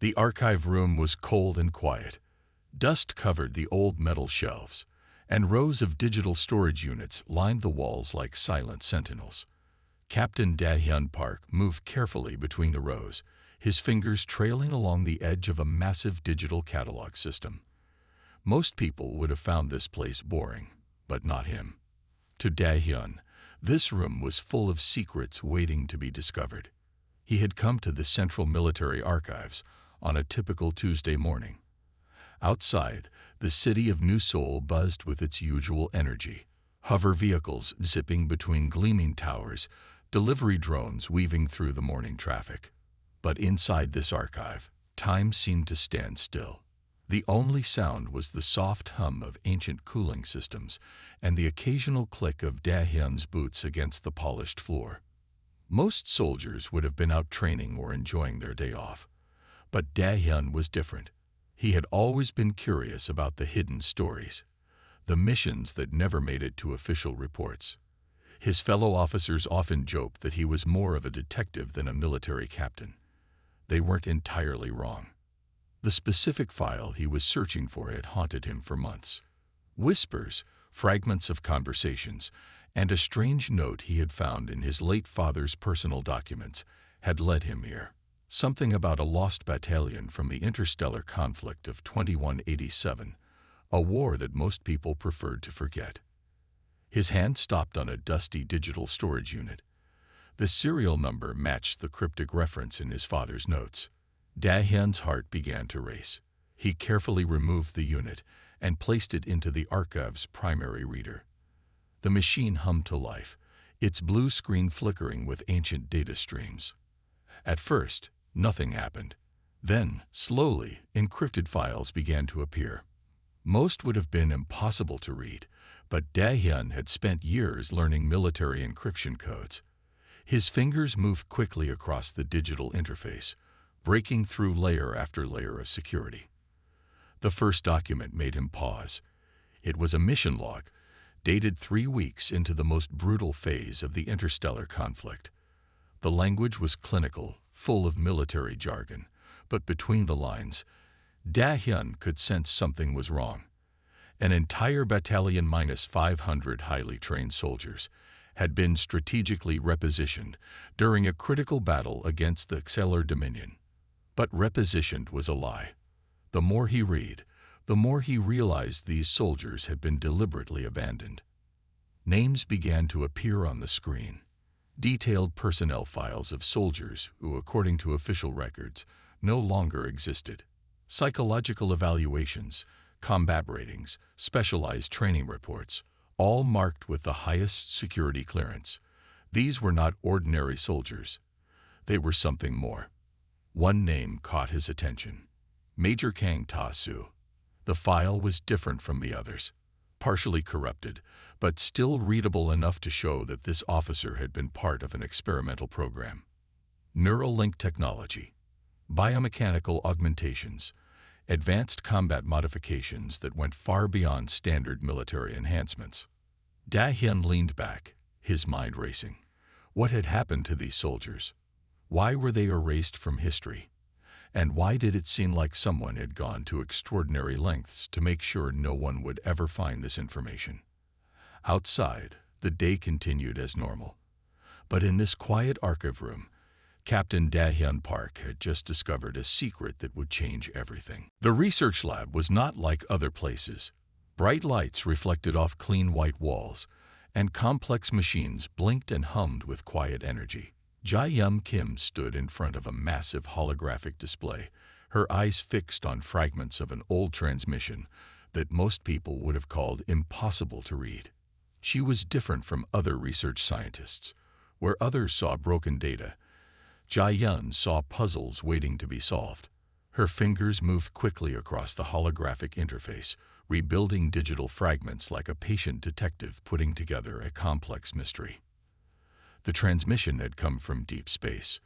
The archive room was cold and quiet. Dust covered the old metal shelves, and rows of digital storage units lined the walls like silent sentinels. Captain Da-hyun Park moved carefully between the rows, his fingers trailing along the edge of a massive digital catalog system. Most people would have found this place boring, but not him. To Da-hyun, this room was full of secrets waiting to be discovered. He had come to the Central Military Archives on a typical Tuesday morning. Outside, the city of New Seoul buzzed with its usual energy. Hover vehicles zipping between gleaming towers, delivery drones weaving through the morning traffic. But inside this archive, time seemed to stand still. The only sound was the soft hum of ancient cooling systems and the occasional click of Da-hyun's boots against the polished floor. Most soldiers would have been out training or enjoying their day off. But Da-hyun was different. He had always been curious about the hidden stories, the missions that never made it to official reports. His fellow officers often joked that he was more of a detective than a military captain. They weren't entirely wrong. The specific file he was searching for had haunted him for months. Whispers, fragments of conversations, and a strange note he had found in his late father's personal documents had led him here. Something about a lost battalion from the interstellar conflict of 2187, a war that most people preferred to forget. His hand stopped on a dusty digital storage unit. The serial number matched the cryptic reference in his father's notes. Da-hyun's heart began to race. He carefully removed the unit and placed it into the archive's primary reader. The machine hummed to life, its blue screen flickering with ancient data streams. At first, nothing happened. Then, slowly, encrypted files began to appear. Most would have been impossible to read, but Da-hyun had spent years learning military encryption codes. His fingers moved quickly across the digital interface, breaking through layer after layer of security. The first document made him pause. It was a mission log, dated 3 weeks into the most brutal phase of the interstellar conflict. The language was clinical, full of military jargon, but between the lines, Da-hyun could sense something was wrong. An entire battalion minus 500 highly trained soldiers had been strategically repositioned during a critical battle against the Xelar Dominion. But repositioned was a lie. The more he read, the more he realized these soldiers had been deliberately abandoned. Names began to appear on the screen. Detailed personnel files of soldiers who, according to official records, no longer existed. Psychological evaluations, combat ratings, specialized training reports, all marked with the highest security clearance. These were not ordinary soldiers. They were something more. One name caught his attention: Major Kang Ta-soo. The file was different from the others, partially corrupted, but still readable enough to show that this officer had been part of an experimental program. Neural link technology, biomechanical augmentations, advanced combat modifications that went far beyond standard military enhancements. Da-hyun leaned back, his mind racing. What had happened to these soldiers? Why were they erased from history? And why did it seem like someone had gone to extraordinary lengths to make sure no one would ever find this information? Outside, the day continued as normal. But in this quiet archive room, Captain Da-hyun Park had just discovered a secret that would change everything. The research lab was not like other places. Bright lights reflected off clean white walls, and complex machines blinked and hummed with quiet energy. Jae-yum Kim stood in front of a massive holographic display, her eyes fixed on fragments of an old transmission that most people would have called impossible to read. She was different from other research scientists. Where others saw broken data, Jae-yum saw puzzles waiting to be solved. Her fingers moved quickly across the holographic interface, rebuilding digital fragments like a patient detective putting together a complex mystery. The transmission had come from deep space,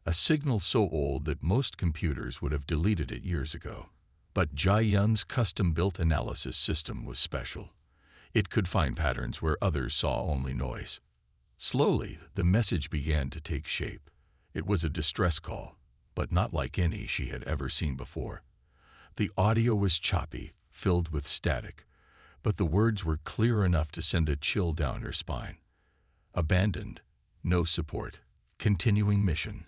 a signal so old that most computers would have deleted it years ago. But Jae-yum's custom-built analysis system was special. It could find patterns where others saw only noise. Slowly, the message began to take shape. It was a distress call. but not like any she had ever seen before. The audio was choppy, filled with static, but the words were clear enough to send a chill down her spine. Abandoned, no support, continuing mission,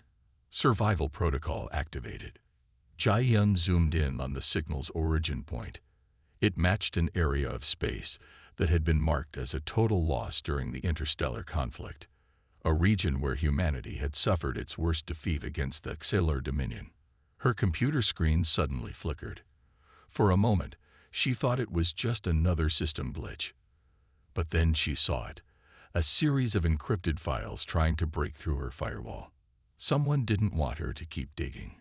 survival protocol activated. Jai-Yun zoomed in on the signal's origin point. It matched an area of space that had been marked as a total loss during the interstellar conflict, a region where humanity had suffered its worst defeat against the Xelor Dominion. Her computer screen suddenly flickered. For a moment, she thought it was just another system glitch. But then she saw it, a series of encrypted files trying to break through her firewall. Someone didn't want her to keep digging.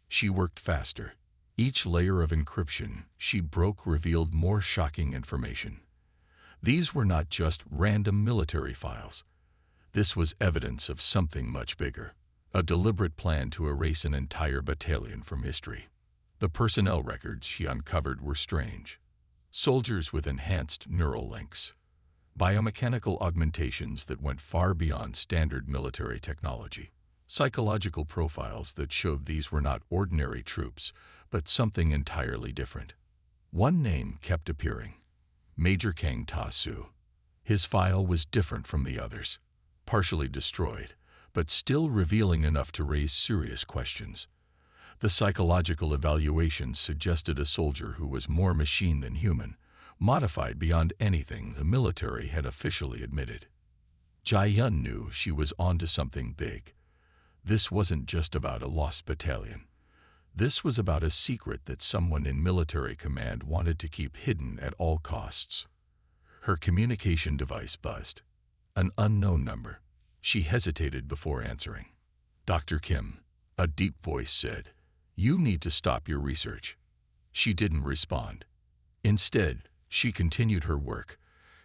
She worked faster. Each layer of encryption she broke revealed more shocking information. These were not just random military files. This was evidence of something much bigger, a deliberate plan to erase an entire battalion from history. The personnel records she uncovered were strange. Soldiers with enhanced neural links, biomechanical augmentations that went far beyond standard military technology, psychological profiles that showed these were not ordinary troops, but something entirely different. One name kept appearing: Major Kang Ta-Su. His file was different from the others, partially destroyed, but still revealing enough to raise serious questions. The psychological evaluations suggested a soldier who was more machine than human, modified beyond anything the military had officially admitted. Jai-Yun knew she was onto something big. This wasn't just about a lost battalion. This was about a secret that someone in military command wanted to keep hidden at all costs. Her communication device buzzed. An unknown number. She hesitated before answering. "Dr. Kim," a deep voice said, "you need to stop your research." She didn't respond. Instead, she continued her work,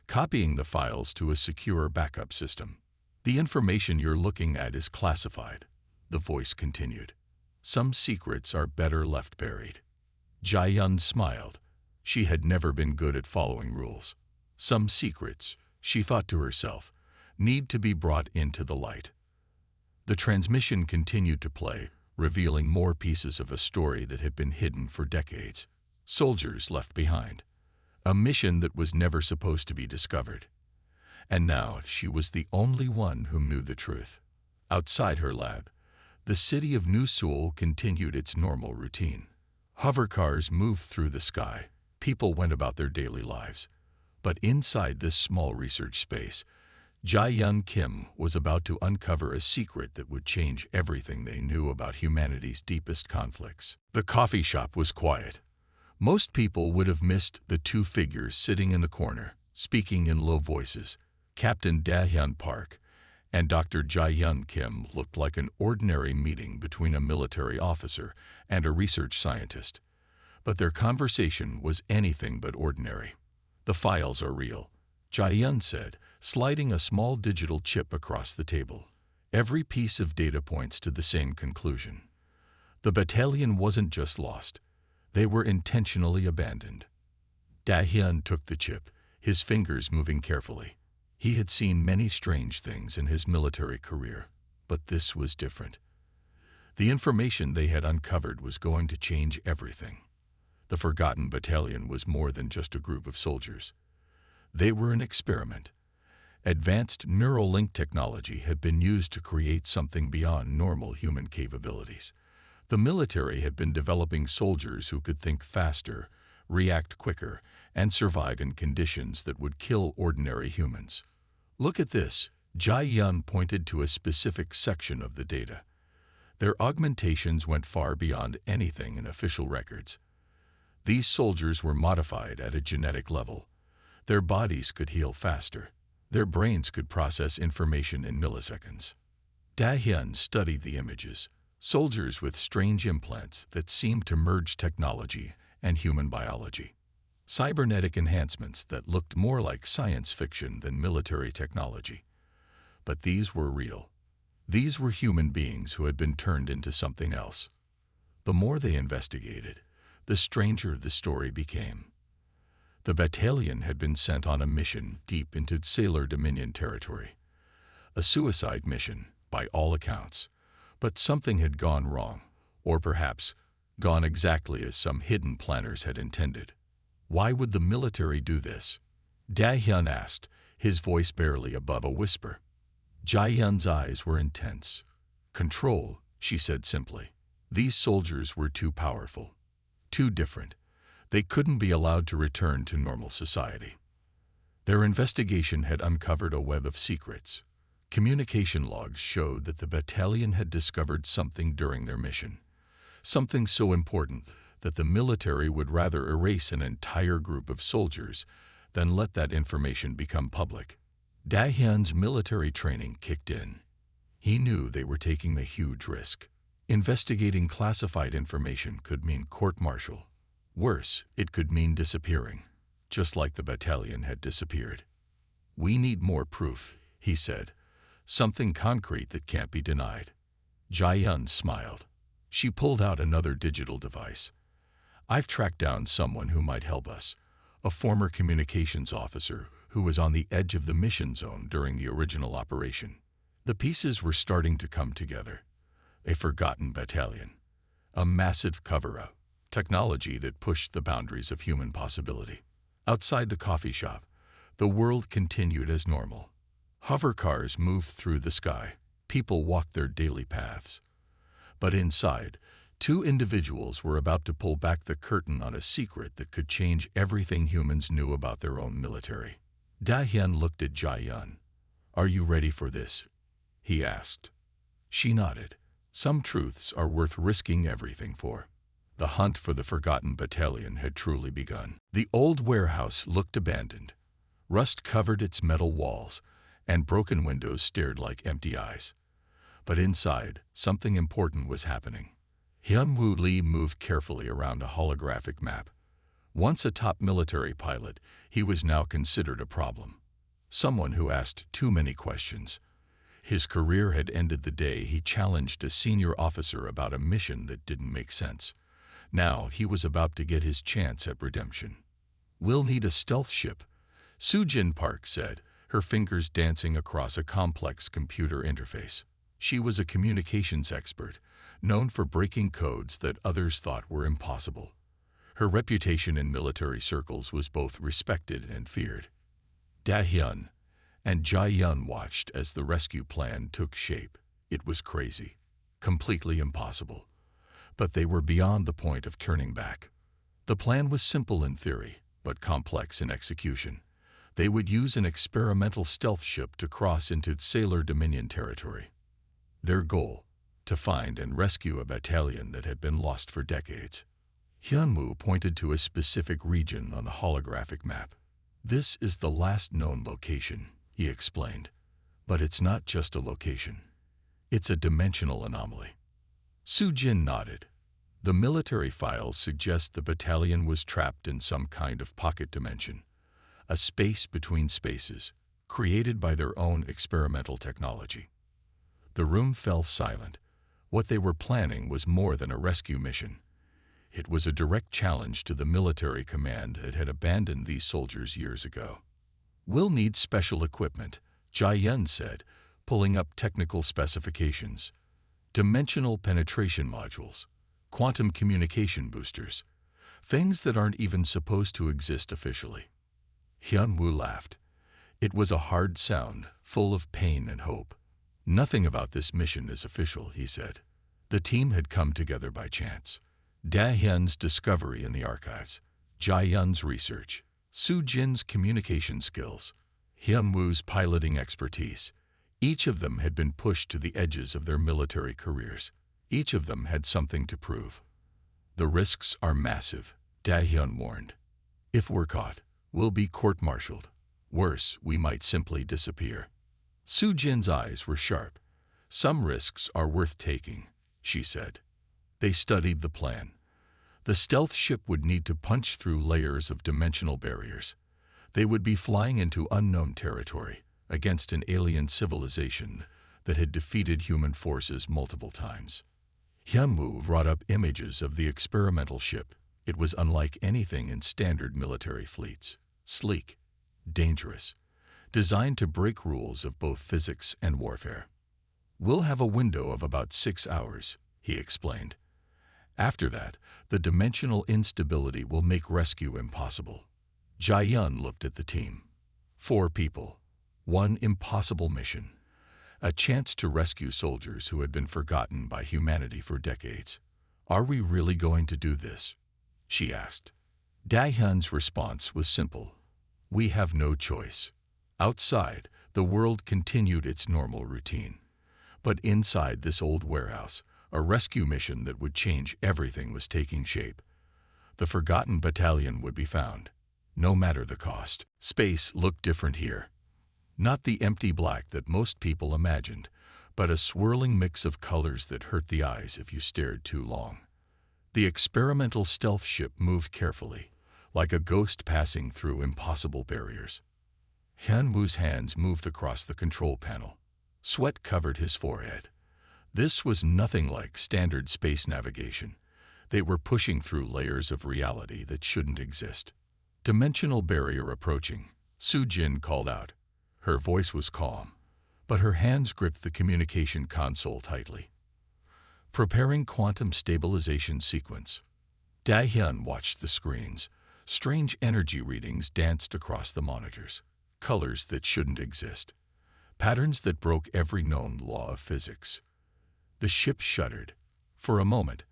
copying the files to a secure backup system. "The information you're looking at is classified," the voice continued. "Some secrets are better left buried." Jai-Yun smiled. She had never been good at following rules. Some secrets, she thought to herself, need to be brought into the light. The transmission continued to play, revealing more pieces of a story that had been hidden for decades. Soldiers left behind. A mission that was never supposed to be discovered. And now she was the only one who knew the truth. Outside her lab, the city of New Seoul continued its normal routine. Hovercars moved through the sky. People went about their daily lives. But inside this small research space, Jai-Yun Kim was about to uncover a secret that would change everything they knew about humanity's deepest conflicts. The coffee shop was quiet. Most people would have missed the two figures sitting in the corner, speaking in low voices. Captain Da-Hyun Park and Dr. Jai-Yun Kim looked like an ordinary meeting between a military officer and a research scientist. But their conversation was anything but ordinary. "The files are real," Jai-Yun said, sliding a small digital chip across the table. "Every piece of data points to the same conclusion. The battalion wasn't just lost. They were intentionally abandoned." Da-Hyun took the chip, his fingers moving carefully. He had seen many strange things in his military career, but this was different. The information they had uncovered was going to change everything. The Forgotten Battalion was more than just a group of soldiers. They were an experiment. Advanced neural link technology had been used to create something beyond normal human capabilities. The military had been developing soldiers who could think faster, react quicker, and survive in conditions that would kill ordinary humans. "Look at this," Jai-Yun pointed to a specific section of the data. Their augmentations went far beyond anything in official records. These soldiers were modified at a genetic level. Their bodies could heal faster. Their brains could process information in milliseconds. Da-Hyun studied the images. Soldiers with strange implants that seemed to merge technology and human biology. Cybernetic enhancements that looked more like science fiction than military technology. But these were real. These were human beings who had been turned into something else. The more they investigated, the stranger the story became. The battalion had been sent on a mission deep into Xelor Dominion territory. A suicide mission, by all accounts. But something had gone wrong. or perhaps gone exactly as some hidden planners had intended. Why would the military do this? Da-hyun asked, his voice barely above a whisper. Jae-hyun's eyes were intense. Control, she said simply. These soldiers were too powerful, too different. They couldn't be allowed to return to normal society. Their investigation had uncovered a web of secrets. Communication logs showed that the battalion had discovered something during their mission, something so important that the military would rather erase an entire group of soldiers than let that information become public. Da-hyun's military training kicked in. He knew they were taking a huge risk. Investigating classified information could mean court-martial. Worse, it could mean disappearing, just like the battalion had disappeared. We need more proof, he said, something concrete that can't be denied. Jae-hyun smiled. She pulled out another digital device. I've tracked down someone who might help us, a former communications officer who was on the edge of the mission zone during the original operation. The pieces were starting to come together. A forgotten battalion, a massive cover-up, technology that pushed the boundaries of human possibility. Outside the coffee shop, the world continued as normal. Hover cars moved through the sky. People walked their daily paths. But inside, two individuals were about to pull back the curtain on a secret that could change everything humans knew about their own military. Da-hyun looked at Jae-hyun. Are you ready for this? He asked. She nodded. Some truths are worth risking everything for. The hunt for the forgotten battalion had truly begun. The old warehouse looked abandoned. Rust covered its metal walls, and broken windows stared like empty eyes. But inside, something important was happening. Hyun-woo Lee moved carefully around a holographic map. Once a top military pilot, he was now considered a problem. Someone who asked too many questions. His career had ended the day he challenged a senior officer about a mission that didn't make sense. Now he was about to get his chance at redemption. We'll need a stealth ship, Soo-jin Park said, her fingers dancing across a complex computer interface. She was a communications expert, known for breaking codes that others thought were impossible. Her reputation in military circles was both respected and feared. Da-hyun and Jae-hyun watched as the rescue plan took shape. It was crazy, completely impossible. But they were beyond the point of turning back. The plan was simple in theory, but complex in execution. They would use an experimental stealth ship to cross into Sailor Dominion territory. Their goal, to find and rescue a battalion that had been lost for decades. Hyun-woo pointed to a specific region on the holographic map. This is the last known location, he explained. But it's not just a location. It's a dimensional anomaly. Soo-jin nodded. The military files suggest the battalion was trapped in some kind of pocket dimension, a space between spaces, created by their own experimental technology. The room fell silent. What they were planning was more than a rescue mission. It was a direct challenge to the military command that had abandoned these soldiers years ago. We'll need special equipment, Jae-hyun said, pulling up technical specifications. Dimensional penetration modules, quantum communication boosters, things that aren't even supposed to exist officially. Hyun-woo laughed. It was a hard sound, full of pain and hope. Nothing about this mission is official, he said. The team had come together by chance. Da-hyun's discovery in the archives, Jae-hyun's research, Soo-jin's communication skills, Hyun-woo's piloting expertise. Each of them had been pushed to the edges of their military careers. Each of them had something to prove. The risks are massive, Da-hyun warned. If we're caught, we'll be court-martialed. Worse, we might simply disappear. Soo-jin's eyes were sharp. Some risks are worth taking, she said. They studied the plan. The stealth ship would need to punch through layers of dimensional barriers. They would be flying into unknown territory, against an alien civilization that had defeated human forces multiple times. Hyun-woo brought up images of the experimental ship. It was unlike anything in standard military fleets. Sleek, dangerous, designed to break rules of both physics and warfare. We'll have a window of about 6 hours, he explained. After that, the dimensional instability will make rescue impossible. Jia looked at the team. 4 people. 1 impossible mission. A chance to rescue soldiers who had been forgotten by humanity for decades. Are we really going to do this? She asked. Dahyun's response was simple. We have no choice. Outside, the world continued its normal routine. But inside this old warehouse, a rescue mission that would change everything was taking shape. The forgotten battalion would be found, no matter the cost. Space looked different here. Not the empty black that most people imagined, but a swirling mix of colors that hurt the eyes if you stared too long. The experimental stealth ship moved carefully, like a ghost passing through impossible barriers. Hyunwoo's hands moved across the control panel. Sweat covered his forehead. This was nothing like standard space navigation. They were pushing through layers of reality that shouldn't exist. Dimensional barrier approaching, Soo-jin called out. Her voice was calm, but her hands gripped the communication console tightly. Preparing quantum stabilization sequence. Dahyun watched the screens. Strange energy readings danced across the monitors. Colors that shouldn't exist. Patterns that broke every known law of physics. The ship shuddered. For a moment,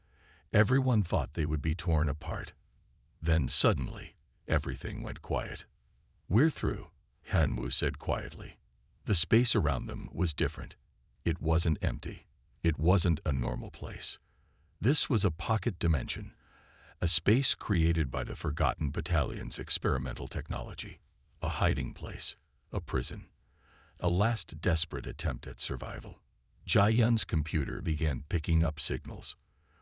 everyone thought they would be torn apart. Then suddenly, everything went quiet. We're through, Hyunwoo said quietly. The space around them was different. It wasn't empty. It wasn't a normal place. This was a pocket dimension, a space created by the forgotten battalion's experimental technology, a hiding place, a prison, a last desperate attempt at survival. Jaehyun's computer began picking up signals,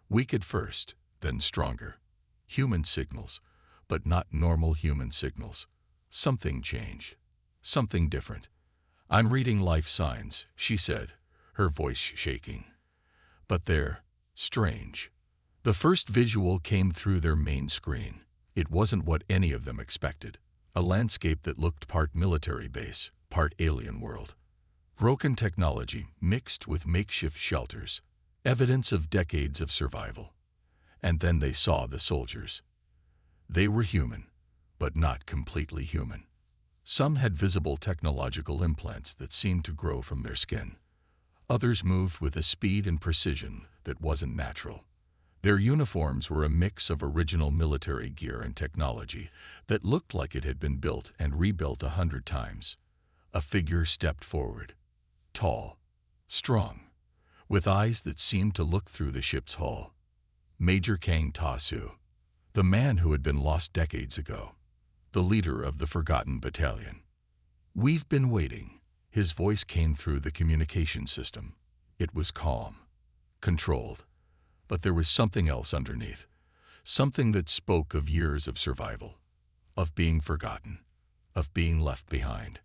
weak at first, then stronger. Human signals, but not normal human signals. Something changed. Something different. I'm reading life signs, she said, her voice shaking. But they're strange. The first visual came through their main screen. It wasn't what any of them expected. A landscape that looked part military base, part alien world. Broken technology mixed with makeshift shelters, evidence of decades of survival. And then they saw the soldiers. They were human, but not completely human. Some had visible technological implants that seemed to grow from their skin. Others moved with a speed and precision that wasn't natural. Their uniforms were a mix of original military gear and technology that looked like it had been built and rebuilt 100 times. A figure stepped forward, tall, strong, with eyes that seemed to look through the ship's hull. Major Kang Ta-soo, the man who had been lost decades ago, the leader of the forgotten battalion. We've been waiting. His voice came through the communication system. It was calm, controlled, but there was something else underneath, something that spoke of years of survival, of being forgotten, of being left behind.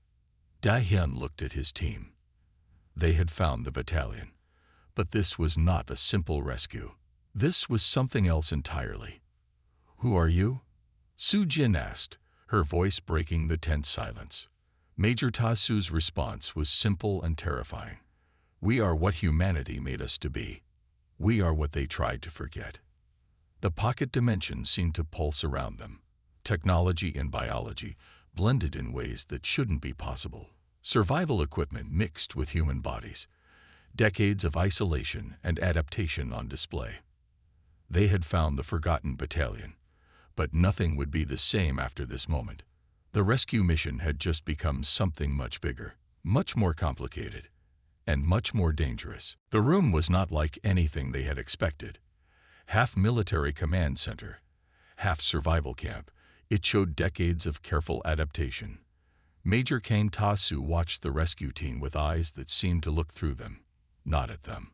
Dahyun looked at his team. They had found the battalion, but this was not a simple rescue. This was something else entirely. Who are you? Soo-jin asked, her voice breaking the tense silence. Major Ta-soo's response was simple and terrifying. We are what humanity made us to be. We are what they tried to forget. The pocket dimension seemed to pulse around them. Technology and biology blended in ways that shouldn't be possible. Survival equipment mixed with human bodies. Decades of isolation and adaptation on display. They had found the forgotten battalion, but nothing would be the same after this moment. The rescue mission had just become something much bigger, much more complicated, and much more dangerous. The room was not like anything they had expected. Half military command center, half survival camp, it showed decades of careful adaptation. Major Kang Ta-soo watched the rescue team with eyes that seemed to look through them, not at them.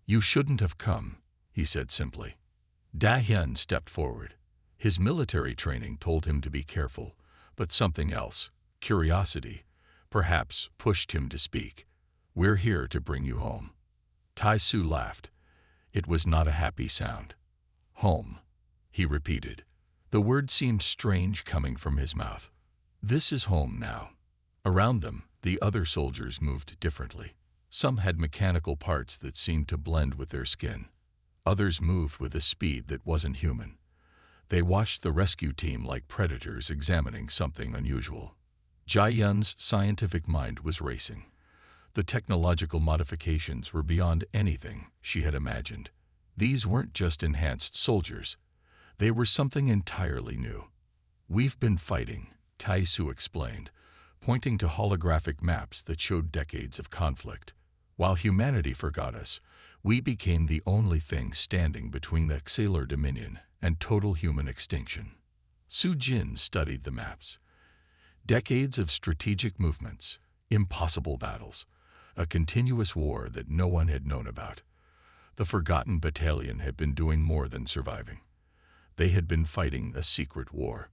You shouldn't have come, he said simply. Dahyun stepped forward. His military training told him to be careful, but something else, curiosity, perhaps pushed him to speak. We're here to bring you home. Tai-soo laughed. It was not a happy sound. Home, he repeated. The word seemed strange coming from his mouth. This is home now. Around them, the other soldiers moved differently. Some had mechanical parts that seemed to blend with their skin. Others moved with a speed that wasn't human. They watched the rescue team like predators examining something unusual. Jia Yun's scientific mind was racing. The technological modifications were beyond anything she had imagined. These weren't just enhanced soldiers. They were something entirely new. "We've been fighting," Tai Su explained, pointing to holographic maps that showed decades of conflict. "While humanity forgot us, we became the only thing standing between the Xalar Dominion and total human extinction." Su Jin studied the maps. Decades of strategic movements, impossible battles, a continuous war that no one had known about. The forgotten battalion had been doing more than surviving. They had been fighting a secret war.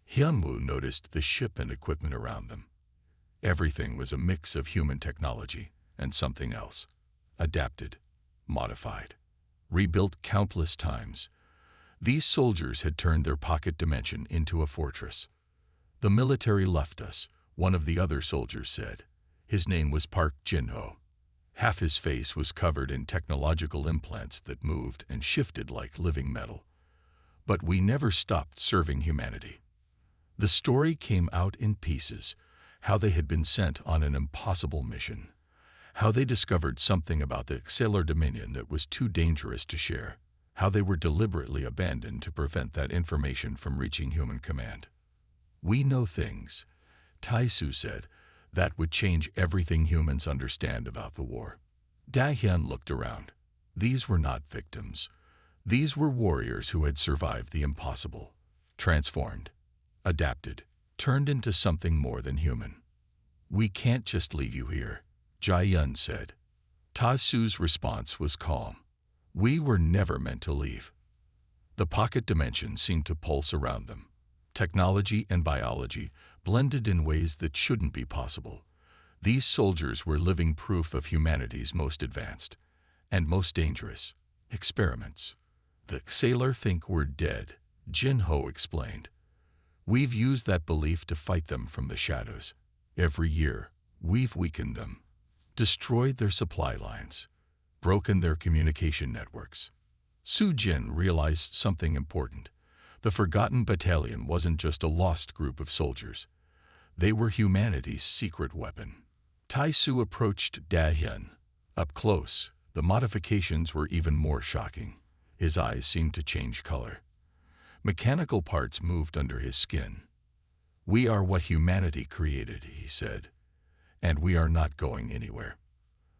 Hyunwoo noticed the ship and equipment around them. Everything was a mix of human technology and something else. Adapted, modified, rebuilt countless times. These soldiers had turned their pocket dimension into a fortress. "The military left us," one of the other soldiers said. His name was Park Jin-ho. Half his face was covered in technological implants that moved and shifted like living metal. "But we never stopped serving humanity." The story came out in pieces, how they had been sent on an impossible mission, how they discovered something about the Xalar Dominion that was too dangerous to share, how they were deliberately abandoned to prevent that information from reaching human command. "We know things," Tai Su said, "that would change everything humans understand about the war." Da-hyun looked around. These were not victims. These were warriors who had survived the impossible, transformed, adapted, turned into something more than human. "We can't just leave you here," Jae-yun said. Ta Su's response was calm. "We were never meant to leave." The pocket dimension seemed to pulse around them. Technology and biology blended in ways that shouldn't be possible. These soldiers were living proof of humanity's most advanced and most dangerous experiments. "The Xalar think we're dead," Jin-ho explained. "We've used that belief to fight them from the shadows. Every year, we've weakened them, destroyed their supply lines, broken their communication networks." Su Jin realized something important. The forgotten battalion wasn't just a lost group of soldiers. They were humanity's secret weapon. Tai Su approached Da-hyun. Up close, the modifications were even more shocking. His eyes seemed to change color. Mechanical parts moved under his skin. "We are what humanity created," he said, "and we are not going anywhere."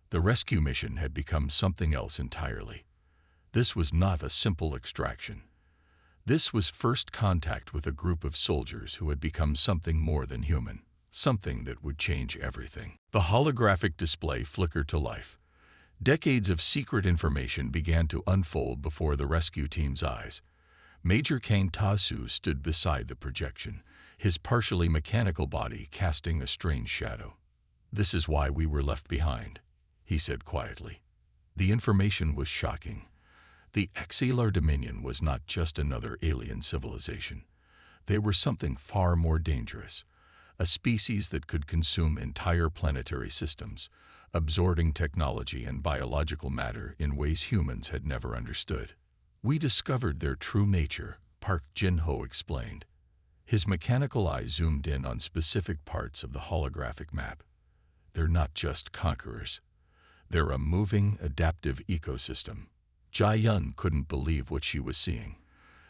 The rescue mission had become something else entirely. This was not a simple extraction. This was first contact with a group of soldiers who had become something more than human, something that would change everything. The holographic display flickered to life. Decades of secret information began to unfold before the rescue team's eyes. Major Kang Ta-su stood beside the projection, his partially mechanical body casting a strange shadow. "This is why we were left behind," he said quietly. The information was shocking. The Xalar Dominion was not just another alien civilization. They were something far more dangerous, a species that could consume entire planetary systems, absorbing technology and biological matter in ways humans had never understood. "We discovered their true nature," Park Jin-ho explained. His mechanical eye zoomed in on specific parts of the holographic map. "They're not just conquerors. They're a moving, adaptive ecosystem." Jae-yun couldn't believe what she was seeing.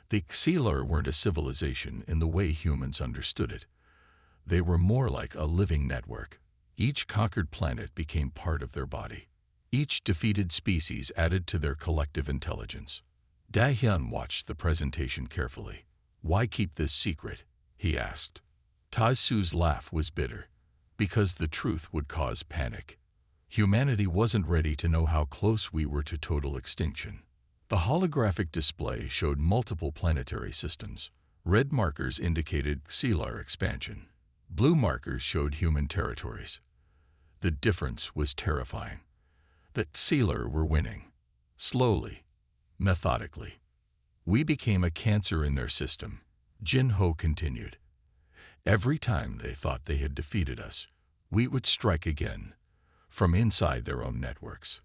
The Xalar weren't a civilization in the way humans understood it. They were more like a living network. Each conquered planet became part of their body. Each defeated species added to their collective intelligence. Da-hyun watched the presentation carefully. "Why keep this secret?" he asked. Ta-su's laugh was bitter. "Because the truth would cause panic. Humanity wasn't ready to know how close we were to total extinction." The holographic display showed multiple planetary systems. Red markers indicated Xalar expansion. Blue markers showed human territories. The difference was terrifying. The Xalar were winning. Slowly, methodically. "We became a cancer in their system," Jin-ho continued. "Every time they thought they had defeated us, we would strike again, from inside their own networks.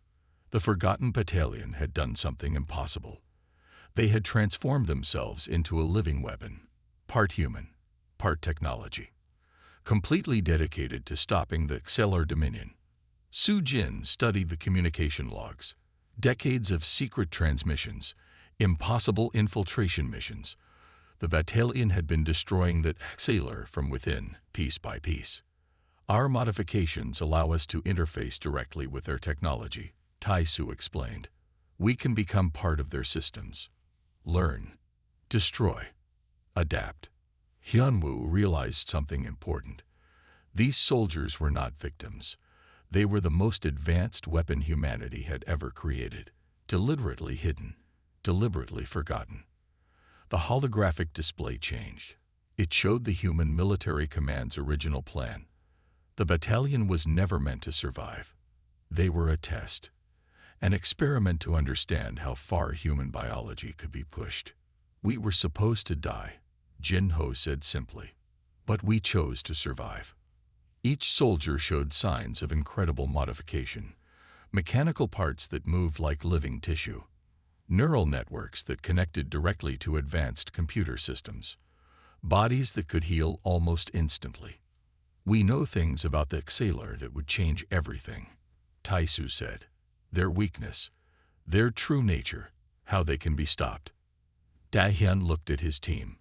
The forgotten battalion had done something impossible. They had transformed themselves into a living weapon, part human, part technology, completely dedicated to stopping the Xelar Dominion. Su Jin studied the communication logs, decades of secret transmissions, impossible infiltration missions. The battalion had been destroying the Xelar from within, piece by piece. Our modifications allow us to interface directly with their technology, Tai-Su explained. We can become part of their systems. Learn, destroy, adapt. Hyunwoo realized something important. These soldiers were not victims. They were the most advanced weapon humanity had ever created, deliberately hidden, deliberately forgotten. The holographic display changed. It showed the human military command's original plan. The battalion was never meant to survive. They were a test, an experiment to understand how far human biology could be pushed. We were supposed to die, Jin-Ho said simply, but we chose to survive. Each soldier showed signs of incredible modification, mechanical parts that moved like living tissue, neural networks that connected directly to advanced computer systems, bodies that could heal almost instantly. We know things about the Xelar that would change everything, Tai-Su said. Their weakness, their true nature, how they can be stopped. Da-hyun looked at his team.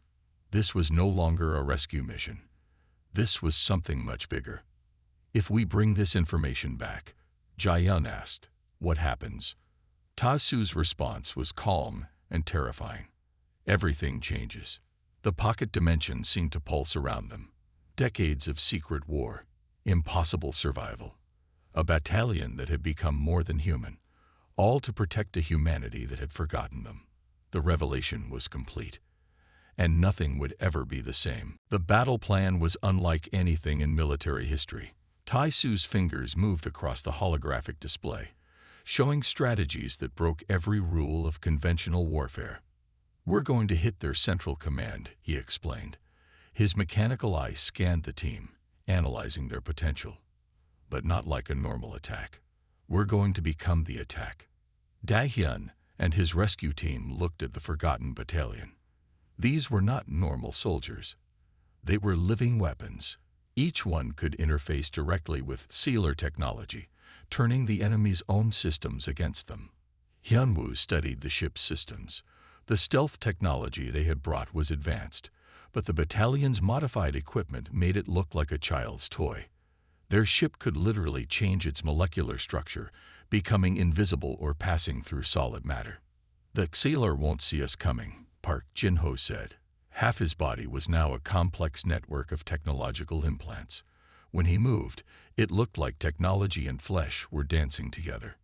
This was no longer a rescue mission. This was something much bigger. If we bring this information back, Jae-hyun asked, what happens? Ta-Su's response was calm and terrifying. Everything changes. The pocket dimension seemed to pulse around them. Decades of secret war, impossible survival. A battalion that had become more than human, all to protect a humanity that had forgotten them. The revelation was complete, and nothing would ever be the same. The battle plan was unlike anything in military history. Tai-Su's fingers moved across the holographic display, showing strategies that broke every rule of conventional warfare. We're going to hit their central command, he explained. His mechanical eye scanned the team, analyzing their potential. But not like a normal attack. We're going to become the attack. Da-hyun and his rescue team looked at the forgotten battalion. These were not normal soldiers. They were living weapons. Each one could interface directly with Xelar technology, turning the enemy's own systems against them. Hyunwoo studied the ship's systems. The stealth technology they had brought was advanced, but the battalion's modified equipment made it look like a child's toy. Their ship could literally change its molecular structure, becoming invisible or passing through solid matter. The Xelar won't see us coming, Park Jin-Ho said. Half his body was now a complex network of technological implants. When he moved, it looked like technology and flesh were dancing together.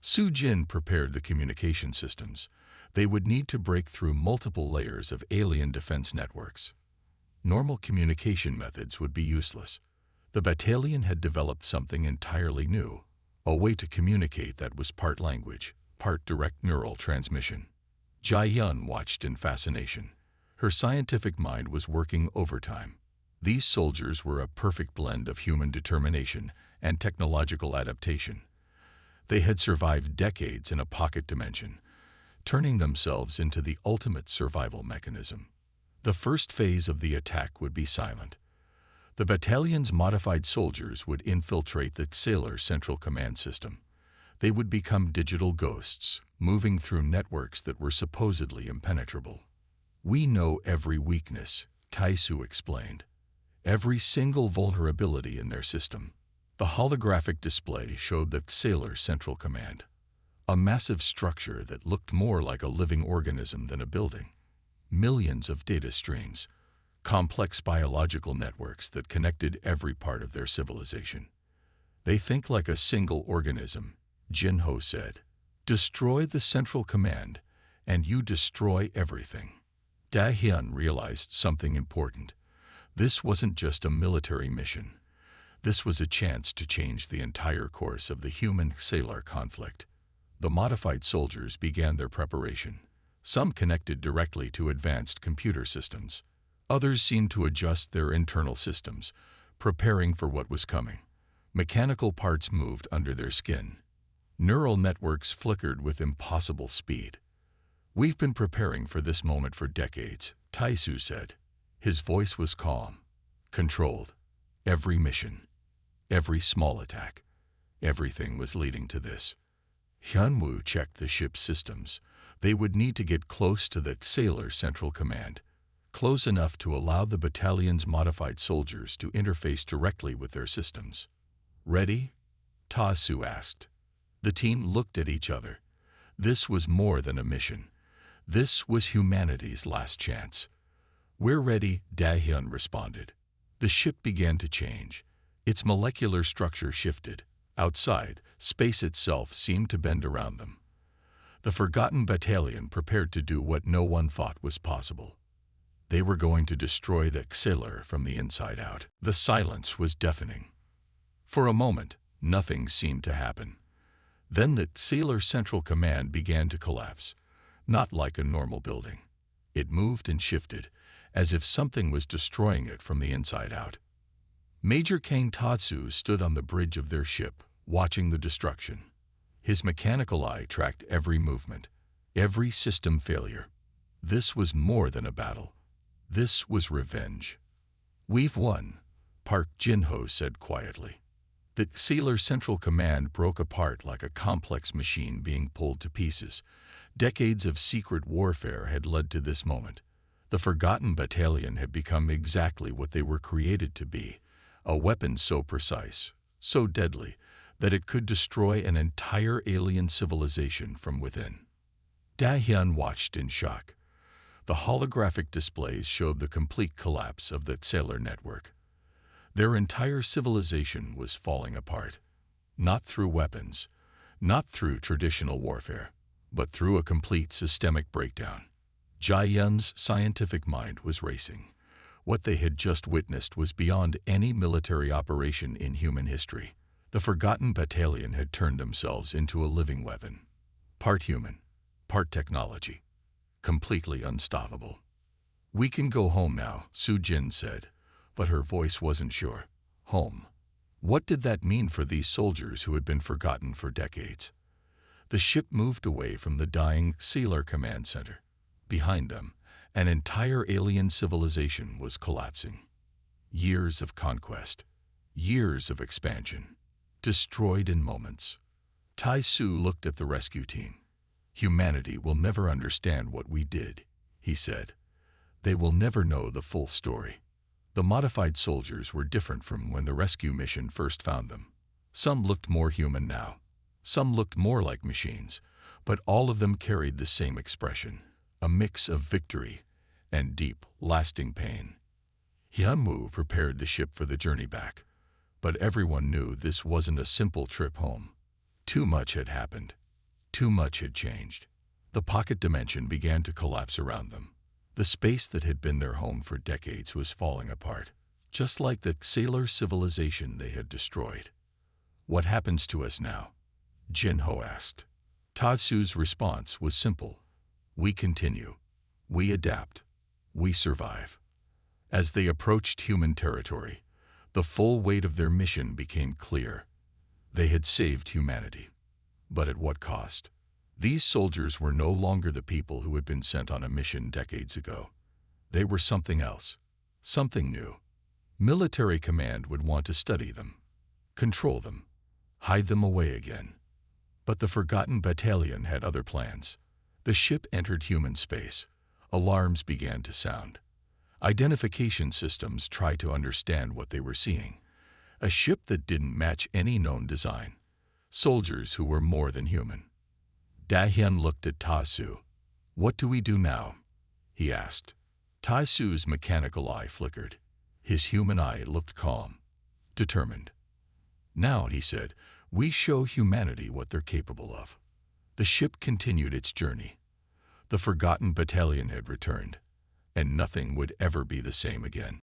Su Jin prepared the communication systems. They would need to break through multiple layers of alien defense networks. Normal communication methods would be useless. The battalion had developed something entirely new, a way to communicate that was part language, part direct neural transmission. Jae-hyun watched in fascination. Her scientific mind was working overtime. These soldiers were a perfect blend of human determination and technological adaptation. They had survived decades in a pocket dimension, turning themselves into the ultimate survival mechanism. The first phase of the attack would be silent. The battalion's modified soldiers would infiltrate the Xelar Central Command System. They would become digital ghosts, moving through networks that were supposedly impenetrable. We know every weakness, Tai-Su explained. Every single vulnerability in their system. The holographic display showed the Xelar Central Command, a massive structure that looked more like a living organism than a building. Millions of data streams, complex biological networks that connected every part of their civilization. They think like a single organism, Jin-Ho said. Destroy the Central Command, and you destroy everything. Da-hyun realized something important. This wasn't just a military mission. This was a chance to change the entire course of the human-Xelar conflict. The modified soldiers began their preparation. Some connected directly to advanced computer systems. Others seemed to adjust their internal systems, preparing for what was coming. Mechanical parts moved under their skin. Neural networks flickered with impossible speed. "We've been preparing for this moment for decades," Taisu said. His voice was calm, controlled. Every mission, every small attack, everything was leading to this. Hyunwoo checked the ship's systems. They would need to get close to the Sailor Central Command, close enough to allow the battalion's modified soldiers to interface directly with their systems. "Ready?" Taisu asked. The team looked at each other. This was more than a mission. This was humanity's last chance. "We're ready," Dahyun responded. The ship began to change. Its molecular structure shifted. Outside, space itself seemed to bend around them. The forgotten battalion prepared to do what no one thought was possible. They were going to destroy the Sailor from the inside out. The silence was deafening. For a moment, nothing seemed to happen. Then the Sailor Central Command began to collapse, not like a normal building. It moved and shifted, as if something was destroying it from the inside out. Major Kang Tatsu stood on the bridge of their ship, watching the destruction. His mechanical eye tracked every movement, every system failure. This was more than a battle. This was revenge. "We've won," Park Jin-ho said quietly. The Sailor Central Command broke apart like a complex machine being pulled to pieces. Decades of secret warfare had led to this moment. The forgotten battalion had become exactly what they were created to be, a weapon so precise, so deadly, that it could destroy an entire alien civilization from within. Dahyun watched in shock. The holographic displays showed the complete collapse of the Sailor network. Their entire civilization was falling apart, not through weapons, not through traditional warfare, but through a complete systemic breakdown. Jae-yun's scientific mind was racing. What they had just witnessed was beyond any military operation in human history. The forgotten battalion had turned themselves into a living weapon, part human, part technology, completely unstoppable. "We can go home now," Soo-jin said, but her voice wasn't sure. Home. What did that mean for these soldiers who had been forgotten for decades? The ship moved away from the dying Sailor Command Center. Behind them, an entire alien civilization was collapsing. Years of conquest, years of expansion, destroyed in moments. Taisu looked at the rescue team. "Humanity will never understand what we did," he said. "They will never know the full story." The modified soldiers were different from when the rescue mission first found them. Some looked more human now. Some looked more like machines, but all of them carried the same expression, a mix of victory and deep, lasting pain. Hyunwoo prepared the ship for the journey back, but everyone knew this wasn't a simple trip home. Too much had happened. Too much had changed. The pocket dimension began to collapse around them. The space that had been their home for decades was falling apart, just like the Sailor civilization they had destroyed. "What happens to us now?" Jin-ho asked. Tatsu's response was simple. "We continue. We adapt. We survive." As they approached human territory, the full weight of their mission became clear. They had saved humanity. But at what cost? These soldiers were no longer the people who had been sent on a mission decades ago. They were something else, something new. Military command would want to study them, control them, hide them away again. But the forgotten battalion had other plans. The ship entered human space. Alarms began to sound. Identification systems tried to understand what they were seeing. A ship that didn't match any known design. Soldiers who were more than human. Dahyun looked at Taisu. "What do we do now?" he asked. Taisu's mechanical eye flickered. His human eye looked calm, determined. "Now," he said, "we show humanity what they're capable of." The ship continued its journey. The forgotten battalion had returned, and nothing would ever be the same again.